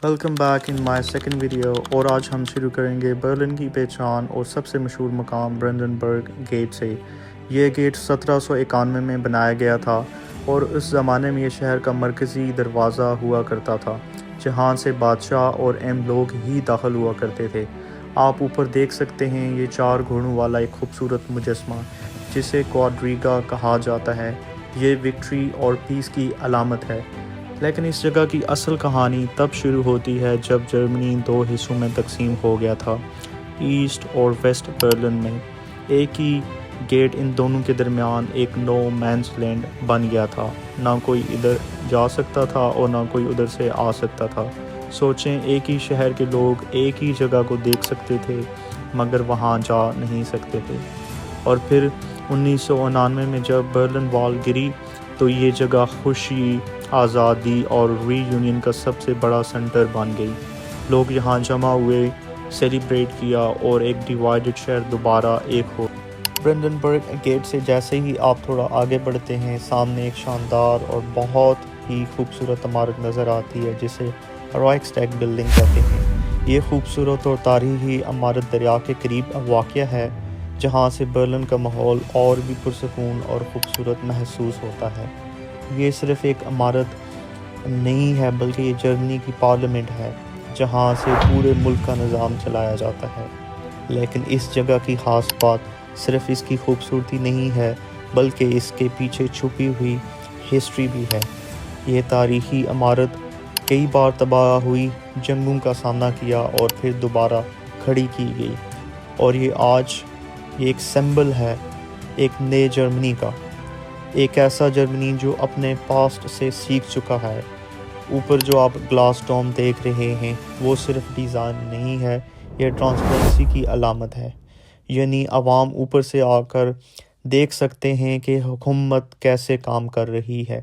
Welcome back in my second video, اور آج ہم شروع کریں گے برلن کی پہچان اور سب سے مشہور مقام برنڈنبرگ گیٹ سے۔ یہ گیٹ 1791 میں بنایا گیا تھا اور اس زمانے میں یہ شہر کا مرکزی دروازہ ہوا کرتا تھا جہاں سے بادشاہ اور اہم لوگ ہی داخل ہوا کرتے تھے۔ آپ اوپر دیکھ سکتے ہیں یہ 4 گھوڑوں والا ایک خوبصورت مجسمہ جسے کوادریگا کہا جاتا ہے۔ یہ وکٹری اور پیس کی علامت ہے۔ لیکن اس جگہ کی اصل کہانی تب شروع ہوتی ہے جب جرمنی 2 حصوں میں تقسیم ہو گیا تھا، ایسٹ اور ویسٹ برلن میں۔ ایک ہی گیٹ ان دونوں کے درمیان ایک نو مینس لینڈ بن گیا تھا، نہ کوئی ادھر جا سکتا تھا اور نہ کوئی ادھر سے آ سکتا تھا۔ سوچیں، ایک ہی شہر کے لوگ ایک ہی جگہ کو دیکھ سکتے تھے مگر وہاں جا نہیں سکتے تھے۔ اور پھر 1999 میں جب برلن وال گری تو یہ جگہ خوشی، آزادی اور ری یونین کا سب سے بڑا سنٹر بن گئی۔ لوگ یہاں جمع ہوئے، سیلیبریٹ کیا اور ایک ڈیوائیڈڈ شہر دوبارہ ایک ہو۔ برنڈنبرگ گیٹ سے جیسے ہی آپ تھوڑا آگے بڑھتے ہیں، سامنے ایک شاندار اور بہت ہی خوبصورت عمارت نظر آتی ہے جسے رائکسٹیگ بلڈنگ کہتے ہیں۔ یہ خوبصورت اور تاریخی عمارت دریا کے قریب واقع ہے، جہاں سے برلن کا ماحول اور بھی پرسکون اور خوبصورت محسوس ہوتا ہے۔ یہ صرف ایک عمارت نہیں ہے بلکہ یہ جرمنی کی پارلیمنٹ ہے جہاں سے پورے ملک کا نظام چلایا جاتا ہے۔ لیکن اس جگہ کی خاص بات صرف اس کی خوبصورتی نہیں ہے بلکہ اس کے پیچھے چھپی ہوئی ہسٹری بھی ہے۔ یہ تاریخی عمارت کئی بار تباہ ہوئی، جنگوں کا سامنا کیا اور پھر دوبارہ کھڑی کی گئی، اور یہ آج ایک سمبل ہے ایک نئے جرمنی کا، ایک ایسا جرمنی جو اپنے پاسٹ سے سیکھ چکا ہے۔ اوپر جو آپ گلاس ڈوم دیکھ رہے ہیں وہ صرف ڈیزائن نہیں ہے، یہ ٹرانسپیرنسی کی علامت ہے، یعنی عوام اوپر سے آ کر دیکھ سکتے ہیں کہ حکومت کیسے کام کر رہی ہے۔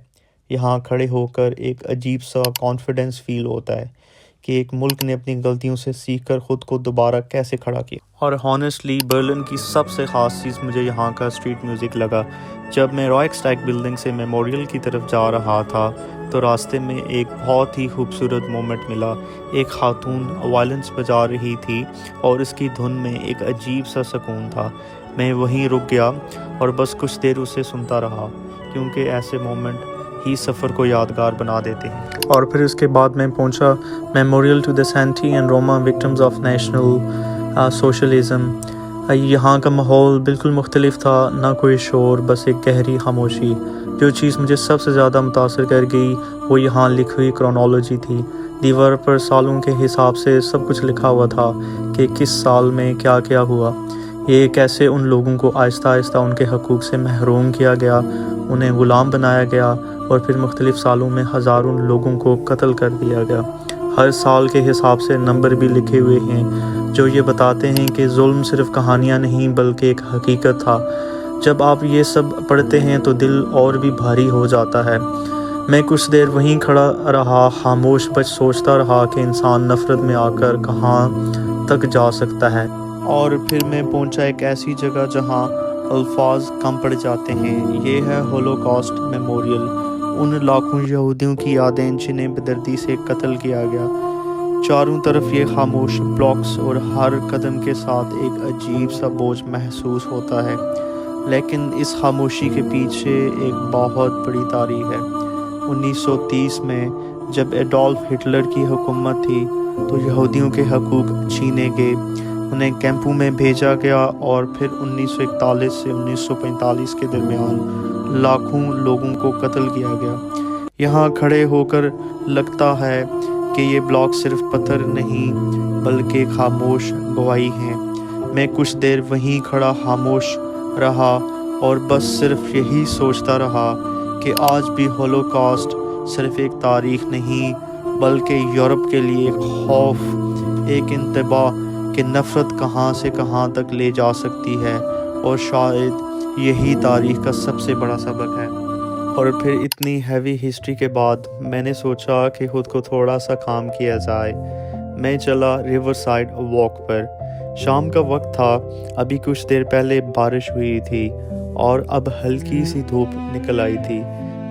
یہاں کھڑے ہو کر ایک عجیب سا کانفیڈنس فیل ہوتا ہے کہ ایک ملک نے اپنی غلطیوں سے سیکھ کر خود کو دوبارہ کیسے کھڑا کیا۔ اور ہانیسٹلی برلن کی سب سے خاص چیز مجھے یہاں کا اسٹریٹ میوزک لگا۔ جب میں رائکسٹیگ بلڈنگ سے میموریل کی طرف جا رہا تھا تو راستے میں ایک بہت ہی خوبصورت مومنٹ ملا۔ ایک خاتون وائلنس بجا رہی تھی اور اس کی دھن میں ایک عجیب سا سکون تھا۔ میں وہیں رک گیا اور بس کچھ دیر اسے سنتا رہا، کیونکہ ایسے مومنٹ ہی سفر کو یادگار بنا دیتے ہیں۔ اور پھر اس کے بعد میں پہنچا memorial to the Sinti and Roma victims of national socialism. یہاں کا ماحول بالکل مختلف تھا، نہ کوئی شور، بس ایک گہری خاموشی۔ جو چیز مجھے سب سے زیادہ متاثر کر گئی وہ یہاں لکھی ہوئی کرونالوجی تھی۔ دیوار پر سالوں کے حساب سے سب کچھ لکھا ہوا تھا کہ کس سال میں کیا کیا ہوا، یہ کیسے ان لوگوں کو آہستہ آہستہ ان کے حقوق سے محروم کیا گیا، انہیں غلام بنایا گیا، اور پھر مختلف سالوں میں ہزاروں لوگوں کو قتل کر دیا گیا۔ ہر سال کے حساب سے نمبر بھی لکھے ہوئے ہیں جو یہ بتاتے ہیں کہ ظلم صرف کہانیاں نہیں بلکہ ایک حقیقت تھا۔ جب آپ یہ سب پڑھتے ہیں تو دل اور بھی بھاری ہو جاتا ہے۔ میں کچھ دیر وہیں کھڑا رہا، خاموش، بس سوچتا رہا کہ انسان نفرت میں آ کر کہاں تک جا سکتا ہے۔ اور پھر میں پہنچا ایک ایسی جگہ جہاں الفاظ کم پڑ جاتے ہیں۔ یہ ہے ہولوکاسٹ میموریل، ان لاکھوں یہودیوں کی یادیں جنہیں بے دردی سے قتل کیا گیا۔ چاروں طرف یہ خاموش بلاکس اور ہر قدم کے ساتھ ایک عجیب سا بوجھ محسوس ہوتا ہے، لیکن اس خاموشی کے پیچھے ایک بہت بڑی تاریخ ہے۔ 1930 میں جب ایڈولف ہٹلر کی حکومت تھی تو یہودیوں کے حقوق چھینے گئے، انہیں کیمپوں میں بھیجا گیا، اور پھر 1941 سے 1945 کے درمیان لاکھوں لوگوں کو قتل کیا گیا۔ یہاں کھڑے ہو کر لگتا ہے کہ یہ بلاک صرف پتھر نہیں بلکہ خاموش گواہی ہیں۔ میں کچھ دیر وہیں کھڑا خاموش رہا اور بس صرف یہی سوچتا رہا کہ آج بھی ہولوکاسٹ صرف ایک تاریخ نہیں بلکہ یورپ کے لیے ایک خوف، ایک انتباہ کہ نفرت کہاں سے کہاں تک لے جا سکتی ہے، اور شاید یہی تاریخ کا سب سے بڑا سبق ہے۔ اور پھر اتنی ہیوی ہسٹری کے بعد میں نے سوچا کہ خود کو تھوڑا سا کام کیا جائے۔ میں چلا ریور سائڈ واک پر۔ شام کا وقت تھا، ابھی کچھ دیر پہلے بارش ہوئی تھی اور اب ہلکی سی دھوپ نکل آئی تھی۔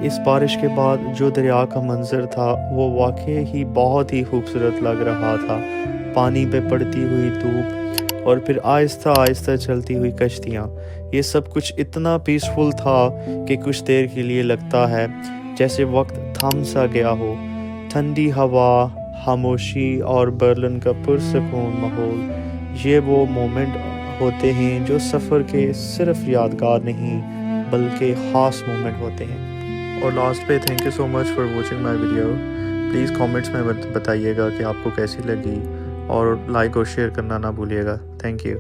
اس بارش کے بعد جو دریا کا منظر تھا وہ واقعی ہی بہت ہی خوبصورت لگ رہا تھا۔ پانی پہ پڑتی ہوئی دھوپ اور پھر آہستہ آہستہ چلتی ہوئی کشتیاں، یہ سب کچھ اتنا پیسفل تھا کہ کچھ دیر کے لیے لگتا ہے جیسے وقت تھم سا گیا ہو۔ ٹھنڈی ہوا، خاموشی اور برلن کا پرسکون ماحول، یہ وہ مومنٹ ہوتے ہیں جو سفر کے صرف یادگار نہیں بلکہ خاص مومنٹ ہوتے ہیں۔ اور لاسٹ پہ thank you so much for watching my video. Please comments میں بتائیے گا کہ آپ کو کیسی لگی، اور لائک اور شیئر کرنا نہ بھولیے گا۔ Thank you.